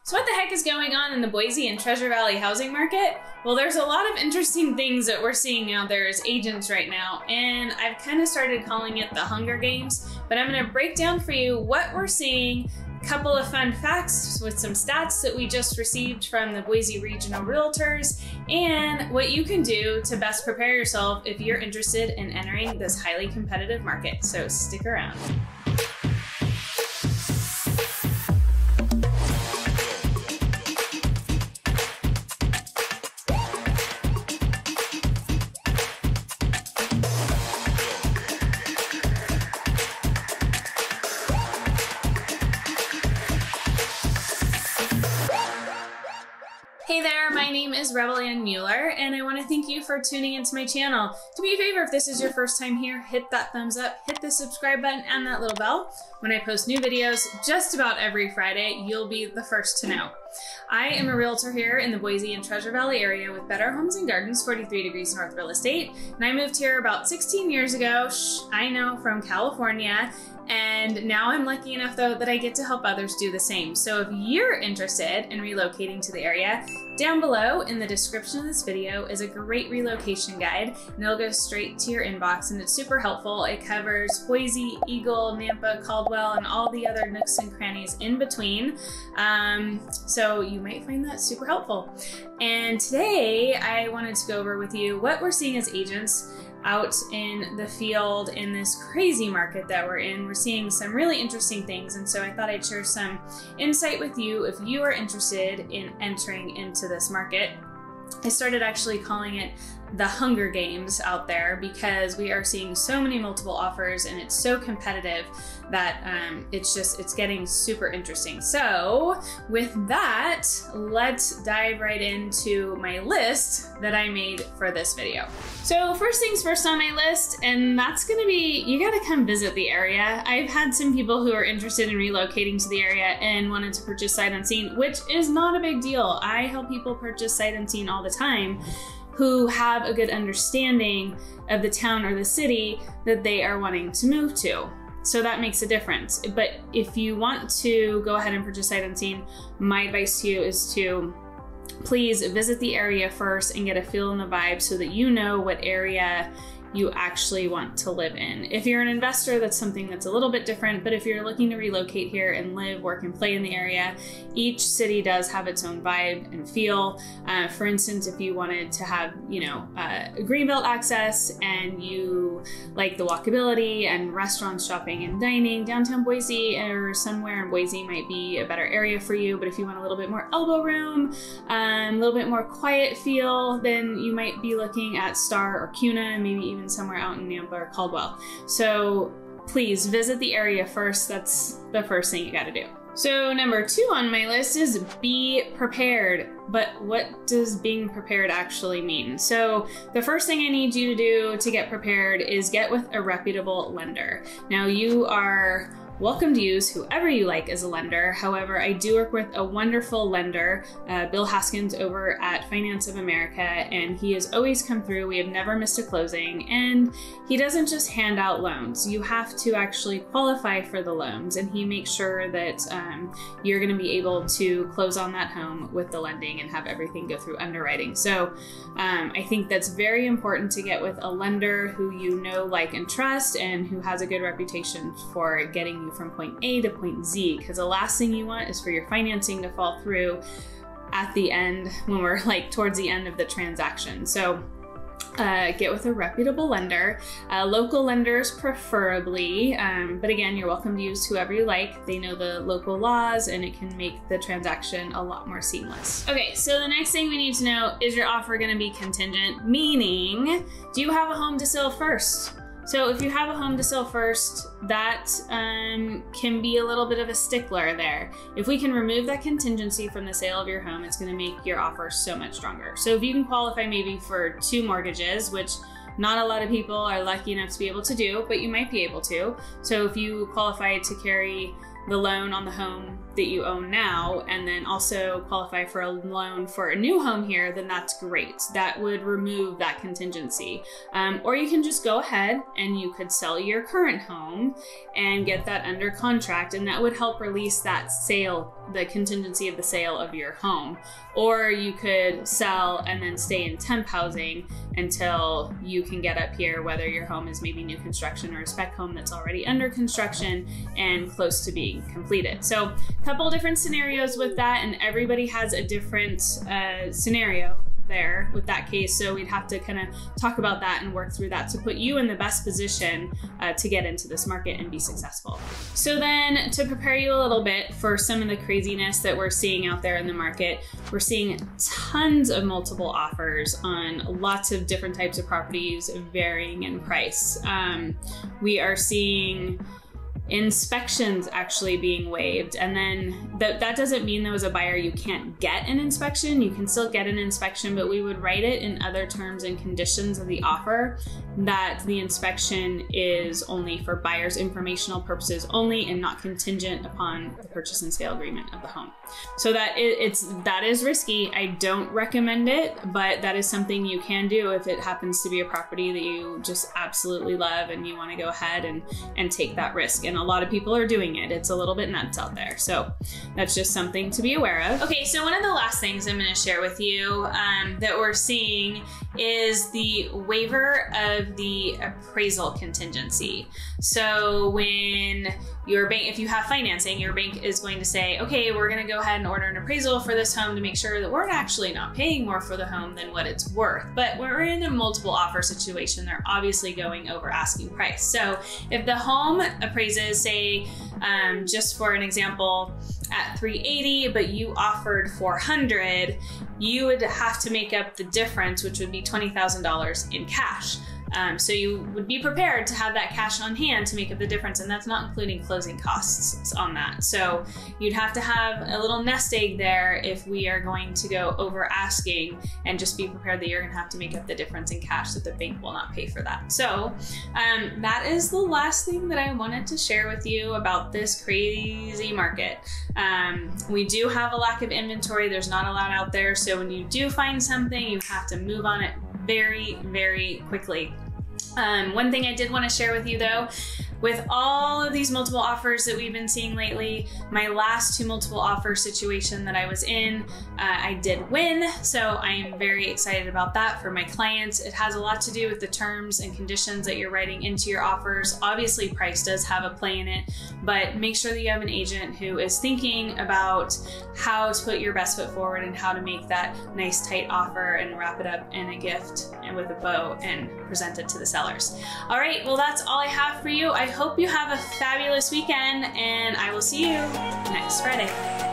So what the heck is going on in the Boise and Treasure Valley housing market? Well, there's a lot of interesting things that we're seeing out there as agents right now, and I've kind of started calling it the Hunger Games, but I'm gonna break down for you what we're seeing, a couple of fun facts with some stats that we just received from the Boise Regional Realtors, and what you can do to best prepare yourself if you're interested in entering this highly competitive market. So stick around. Hey there, my name is Rebelann-Mueller, and I want to thank you for tuning into my channel. Do me a favor, if this is your first time here, hit that thumbs up, hit the subscribe button, and that little bell. When I post new videos just about every Friday, you'll be the first to know. I am a realtor here in the Boise and Treasure Valley area with Better Homes and Gardens, 43 Degrees North Real Estate, and I moved here about 16 years ago, I know, from California. And now I'm lucky enough though that I get to help others do the same. So if you're interested in relocating to the area, down below in the description of this video is a great relocation guide, and it'll go straight to your inbox, and it's super helpful. It covers Boise, Eagle, Nampa, Caldwell, and all the other nooks and crannies in between. So you might find that super helpful. And today I wanted to go over with you what we're seeing as agents out in the field in this crazy market that we're in. We're seeing some really interesting things, and so I thought I'd share some insight with you if you are interested in entering into this market. I started actually calling it the Hunger Games out there because we are seeing so many multiple offers and it's so competitive that it's getting super interesting. So with that, let's dive right into my list that I made for this video. So first things first on my list, and that's gonna be, you gotta come visit the area. I've had some people who are interested in relocating to the area and wanted to purchase sight unseen, which is not a big deal. I help people purchase sight unseen all the time who have a good understanding of the town or the city that they are wanting to move to. So that makes a difference. But if you want to go ahead and purchase sight unseen, my advice to you is to please visit the area first and get a feel in the vibe so that you know what area you actually want to live in. If you're an investor, that's something that's a little bit different, but if you're looking to relocate here and live, work, and play in the area, each city does have its own vibe and feel. For instance, if you wanted to have, greenbelt access and you like the walkability and restaurants, shopping, and dining, downtown Boise or somewhere in Boise might be a better area for you. But if you want a little bit more elbow room, a little bit more quiet feel, then you might be looking at Star or Kuna, maybe even somewhere out in Nampa or Caldwell. So please visit the area first. That's the first thing you got to do. So number 2 on my list is be prepared. But what does being prepared actually mean? So the first thing I need you to do to get prepared is get with a reputable lender. Now you are welcome to use whoever you like as a lender. However, I do work with a wonderful lender, Bill Haskins over at Finance of America, and he has always come through. We have never missed a closing, and he doesn't just hand out loans. You have to actually qualify for the loans, and he makes sure that you're gonna be able to close on that home with the lending and have everything go through underwriting. So I think that's very important to get with a lender who you know, like, and trust, and who has a good reputation for getting you from point A to point Z, because the last thing you want is for your financing to fall through at the end when we're like towards the end of the transaction. So get with a reputable lender, local lenders preferably, but again, you're welcome to use whoever you like. They know the local laws and it can make the transaction a lot more seamless. Okay, so the next thing we need to know, is your offer going to be contingent? Meaning, do you have a home to sell first? So if you have a home to sell first, that can be a little bit of a stickler there. If we can remove that contingency from the sale of your home, it's gonna make your offer so much stronger. So if you can qualify maybe for 2 mortgages, which not a lot of people are lucky enough to be able to do, but you might be able to. So if you qualify to carry the loan on the home that you own now, and then also qualify for a loan for a new home here, then that's great. That would remove that contingency. Or you can just go ahead and you could sell your current home and get that under contract, and that would help release that sale the contingency of the sale of your home. Or you could sell and then stay in temp housing until you can get up here, whether your home is maybe new construction or a spec home that's already under construction and close to being completed. So a couple different scenarios with that, and everybody has a different scenario there with that case. So we'd have to kind of talk about that and work through that to put you in the best position to get into this market and be successful. So then to prepare you a little bit for some of the craziness that we're seeing out there in the market, we're seeing tons of multiple offers on lots of different types of properties varying in price. We are seeing inspections actually being waived, and then that doesn't mean though as a buyer you can't get an inspection. You can still get an inspection, but we would write it in other terms and conditions of the offer that the inspection is only for buyer's informational purposes only and not contingent upon the purchase and sale agreement of the home. So that is risky. I don't recommend it, but that is something you can do if it happens to be a property that you just absolutely love and you want to go ahead and take that risk. And a lot of people are doing it. It's a little bit nuts out there. So that's just something to be aware of. Okay, so one of the last things I'm going to share with you that we're seeing is the waiver of the appraisal contingency. So when your bank, if you have financing, your bank is going to say, okay, we're going to go ahead and order an appraisal for this home to make sure that we're actually not paying more for the home than what it's worth. But we're in a multiple offer situation. They're obviously going over asking price. So if the home appraises, say, just for an example, at $380, but you offered $400, you would have to make up the difference, which would be $20,000 in cash. So you would be prepared to have that cash on hand to make up the difference, and that's not including closing costs on that. So you'd have to have a little nest egg there if we are going to go over asking, and just be prepared that you're gonna have to make up the difference in cash, that the bank will not pay for that. So that is the last thing that I wanted to share with you about this crazy market. We do have a lack of inventory. There's not a lot out there. So when you do find something, you have to move on it very, very quickly. One thing I did want to share with you though, with all of these multiple offers that we've been seeing lately, my last 2 multiple offer situation that I was in, I did win. So I am very excited about that for my clients. It has a lot to do with the terms and conditions that you're writing into your offers. Obviously, price does have a play in it, but make sure that you have an agent who is thinking about how to put your best foot forward and how to make that nice tight offer and wrap it up in a gift and with a bow and present it to the sellers. All right, well, that's all I have for you. I hope you have a fabulous weekend, and I will see you next Friday.